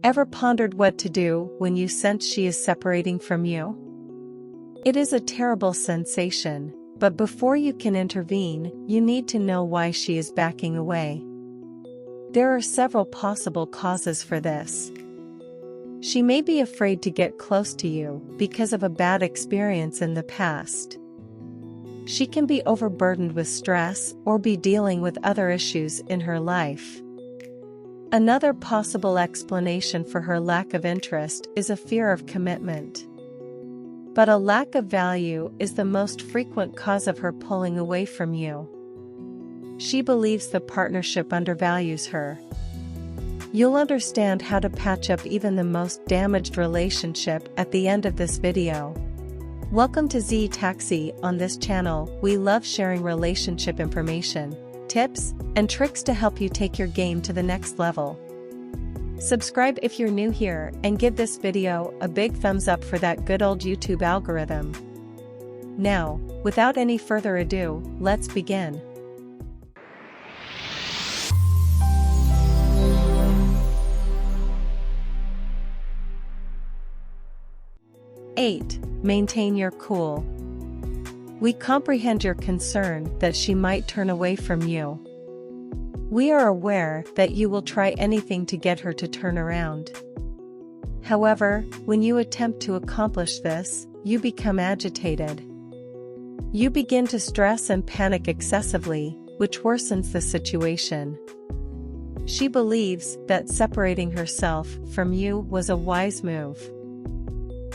Ever pondered what to do when you sense she is separating from you? It is a terrible sensation, but before you can intervene, you need to know why she is backing away. There are several possible causes for this. She may be afraid to get close to you because of a bad experience in the past. She can be overburdened with stress or be dealing with other issues in her life. Another possible explanation for her lack of interest is a fear of commitment. But a lack of value is the most frequent cause of her pulling away from you. She believes the partnership undervalues her. You'll understand how to patch up even the most damaged relationship at the end of this video. Welcome to Z Taxi. On this channel, we love sharing relationship information, tips, and tricks to help you take your game to the next level. Subscribe if you're new here and give this video a big thumbs up for that good old YouTube algorithm. Now, without any further ado, let's begin. 8. Maintain your cool. We comprehend your concern that she might turn away from you. We are aware that you will try anything to get her to turn around. However, when you attempt to accomplish this, you become agitated. You begin to stress and panic excessively, which worsens the situation. She believes that separating herself from you was a wise move.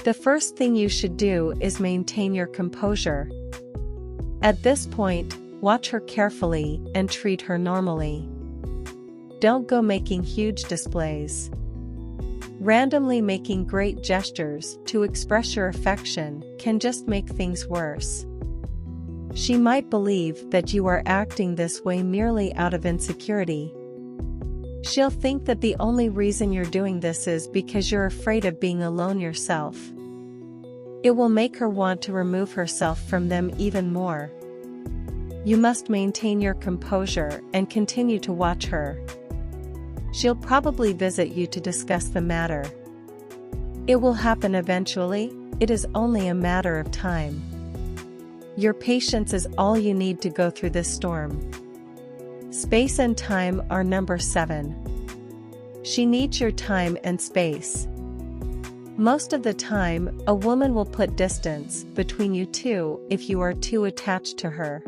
The first thing you should do is maintain your composure. At this point, watch her carefully and treat her normally. Don't go making huge displays. Randomly making great gestures to express your affection can just make things worse. She might believe that you are acting this way merely out of insecurity. She'll think that the only reason you're doing this is because you're afraid of being alone yourself. It will make her want to remove herself from them even more. You must maintain your composure and continue to watch her. She'll probably visit you to discuss the matter. It will happen eventually, it is only a matter of time. Your patience is all you need to go through this storm. Space and time are number 7. She needs your time and space. Most of the time, a woman will put distance between you two if you are too attached to her.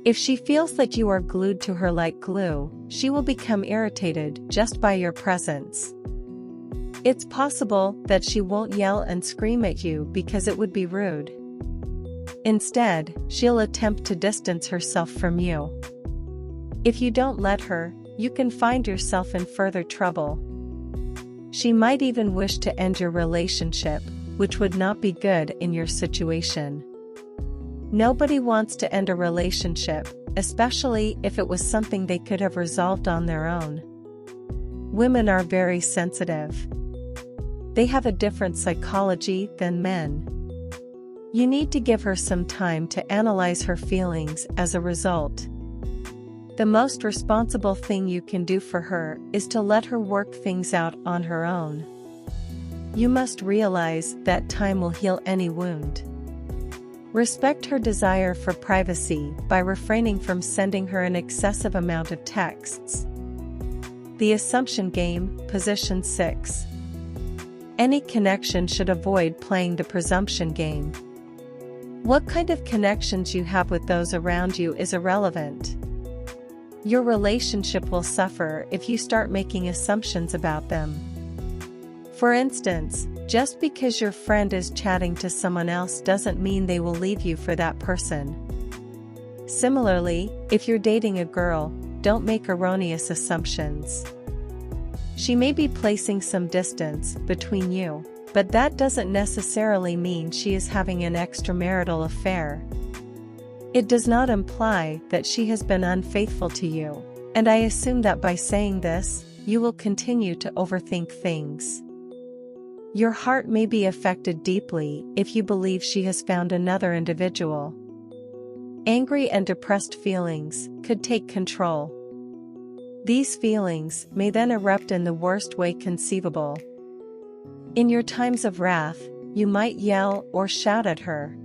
If she feels that you are glued to her like glue, she will become irritated just by your presence. It's possible that she won't yell and scream at you because it would be rude. Instead, she'll attempt to distance herself from you. If you don't let her, you can find yourself in further trouble. She might even wish to end your relationship, which would not be good in your situation. Nobody wants to end a relationship, especially if it was something they could have resolved on their own. Women are very sensitive. They have a different psychology than men. You need to give her some time to analyze her feelings as a result. The most responsible thing you can do for her is to let her work things out on her own. You must realize that time will heal any wound. Respect her desire for privacy by refraining from sending her an excessive amount of texts. The assumption game, position 6. Any connection should avoid playing the presumption game. What kind of connections you have with those around you is irrelevant. Your relationship will suffer if you start making assumptions about them. For instance, just because your friend is chatting to someone else doesn't mean they will leave you for that person. Similarly, if you're dating a girl, don't make erroneous assumptions. She may be placing some distance between you, but that doesn't necessarily mean she is having an extramarital affair. It does not imply that she has been unfaithful to you, and I assume that by saying this, you will continue to overthink things. Your heart may be affected deeply if you believe she has found another individual. Angry and depressed feelings could take control. These feelings may then erupt in the worst way conceivable. In your times of wrath, you might yell or shout at her.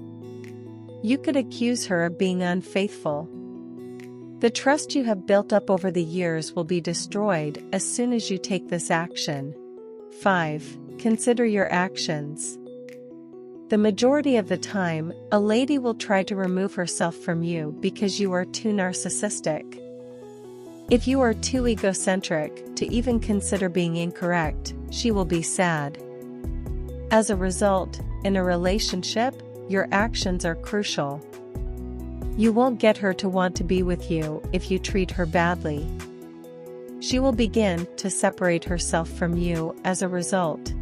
You could accuse her of being unfaithful. The trust you have built up over the years will be destroyed as soon as you take this action. 5. Consider your actions. The majority of the time, a lady will try to remove herself from you because you are too narcissistic. If you are too egocentric to even consider being incorrect, she will be sad. As a result, in a relationship, your actions are crucial. You won't get her to want to be with you if you treat her badly. She will begin to separate herself from you as a result.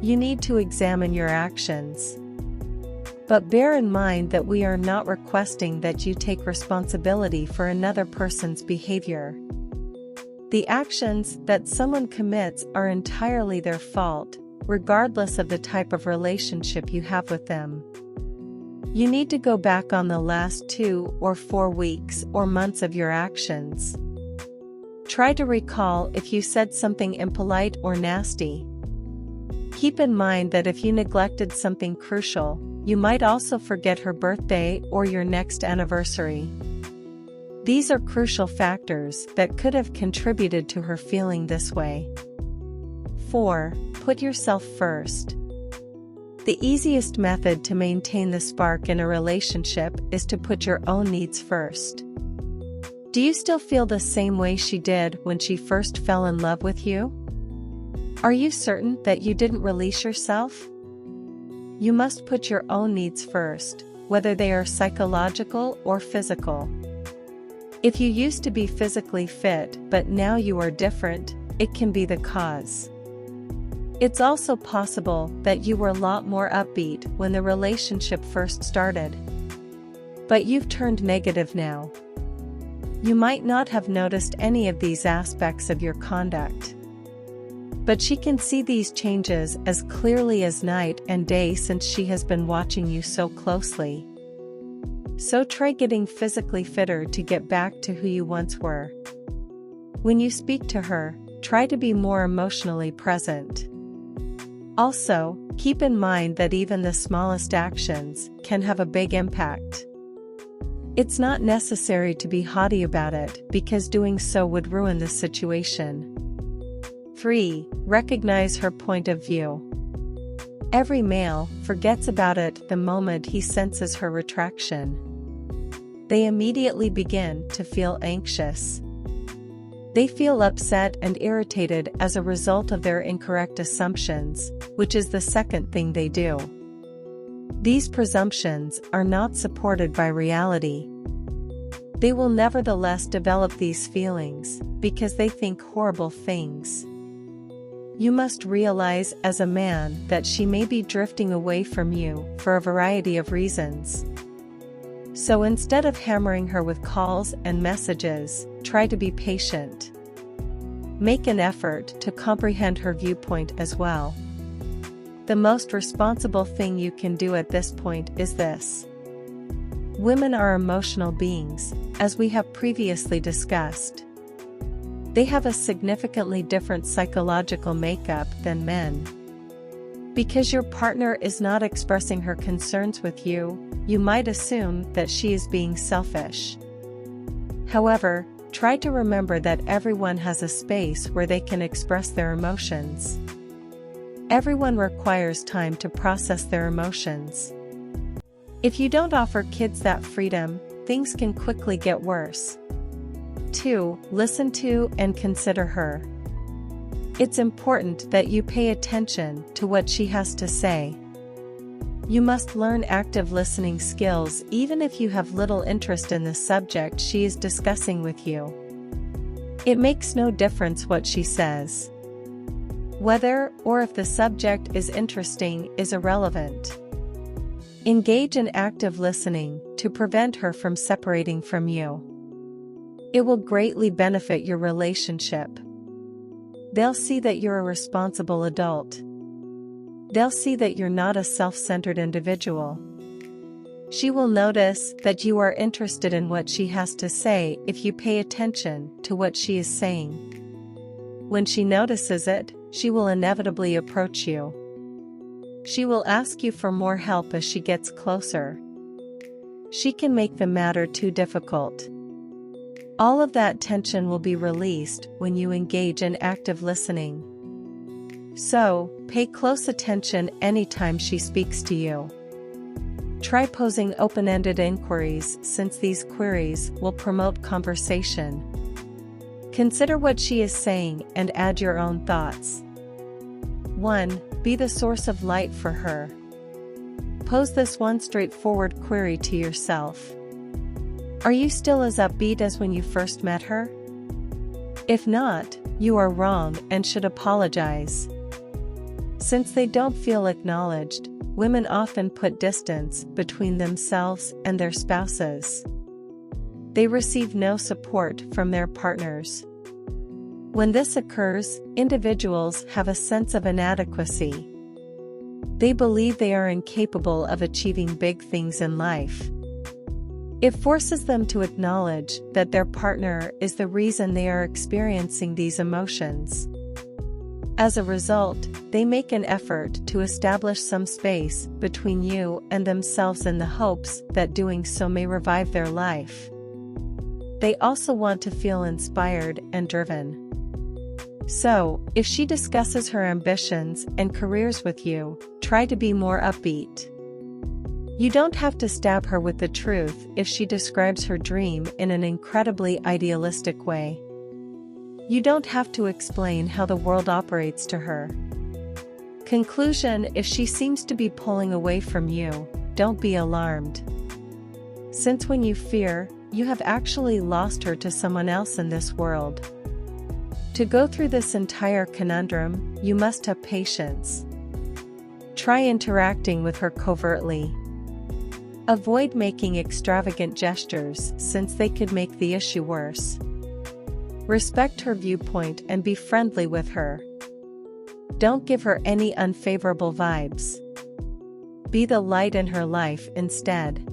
You need to examine your actions. But bear in mind that we are not requesting that you take responsibility for another person's behavior. The actions that someone commits are entirely their fault, regardless of the type of relationship you have with them. You need to go back on the last 2 or 4 weeks or months of your actions. Try to recall if you said something impolite or nasty. Keep in mind that if you neglected something crucial, you might also forget her birthday or your next anniversary. These are crucial factors that could have contributed to her feeling this way. 4. Put yourself first. The easiest method to maintain the spark in a relationship is to put your own needs first. Do you still feel the same way she did when she first fell in love with you? Are you certain that you didn't release yourself? You must put your own needs first, whether they are psychological or physical. If you used to be physically fit but now you are different, it can be the cause. It's also possible that you were a lot more upbeat when the relationship first started. But you've turned negative now. You might not have noticed any of these aspects of your conduct. But she can see these changes as clearly as night and day since she has been watching you so closely. So try getting physically fitter to get back to who you once were. When you speak to her, try to be more emotionally present. Also, keep in mind that even the smallest actions can have a big impact. It's not necessary to be haughty about it because doing so would ruin the situation. 3. Recognize her point of view. Every male forgets about it the moment he senses her retraction. They immediately begin to feel anxious. They feel upset and irritated as a result of their incorrect assumptions, which is the second thing they do. These presumptions are not supported by reality. They will nevertheless develop these feelings because they think horrible things. You must realize as a man that she may be drifting away from you for a variety of reasons. So instead of hammering her with calls and messages, try to be patient. Make an effort to comprehend her viewpoint as well. The most responsible thing you can do at this point is this. Women are emotional beings, as we have previously discussed. They have a significantly different psychological makeup than men. Because your partner is not expressing her concerns with you, you might assume that she is being selfish. However, try to remember that everyone has a space where they can express their emotions. Everyone requires time to process their emotions. If you don't offer kids that freedom, things can quickly get worse. 2. Listen to and consider her. It's important that you pay attention to what she has to say. You must learn active listening skills even if you have little interest in the subject she is discussing with you. It makes no difference what she says. Whether or if the subject is interesting is irrelevant. Engage in active listening to prevent her from separating from you. It will greatly benefit your relationship. They'll see that you're a responsible adult. They'll see that you're not a self-centered individual. She will notice that you are interested in what she has to say if you pay attention to what she is saying. When she notices it, she will inevitably approach you. She will ask you for more help as she gets closer. She can make the matter too difficult. All of that tension will be released when you engage in active listening. So, pay close attention anytime she speaks to you. Try posing open-ended inquiries, since these queries will promote conversation. Consider what she is saying and add your own thoughts. 1. Be the source of light for her. Pose this one straightforward query to yourself. Are you still as upbeat as when you first met her? If not, you are wrong and should apologize. Since they don't feel acknowledged, women often put distance between themselves and their spouses. They receive no support from their partners. When this occurs, individuals have a sense of inadequacy. They believe they are incapable of achieving big things in life. It forces them to acknowledge that their partner is the reason they are experiencing these emotions. As a result, they make an effort to establish some space between you and themselves in the hopes that doing so may revive their life. They also want to feel inspired and driven. So, if she discusses her ambitions and careers with you, try to be more upbeat. You don't have to stab her with the truth if she describes her dream in an incredibly idealistic way. You don't have to explain how the world operates to her. Conclusion: if she seems to be pulling away from you, don't be alarmed. Since when you fear, you have actually lost her to someone else in this world. To go through this entire conundrum, you must have patience. Try interacting with her covertly. Avoid making extravagant gestures, since they could make the issue worse. Respect her viewpoint and be friendly with her. Don't give her any unfavorable vibes. Be the light in her life instead.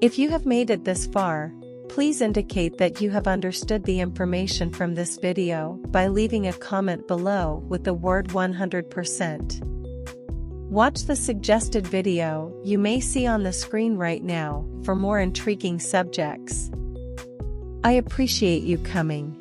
If you have made it this far, please indicate that you have understood the information from this video by leaving a comment below with the word 100%. Watch the suggested video you may see on the screen right now for more intriguing subjects. I appreciate you coming.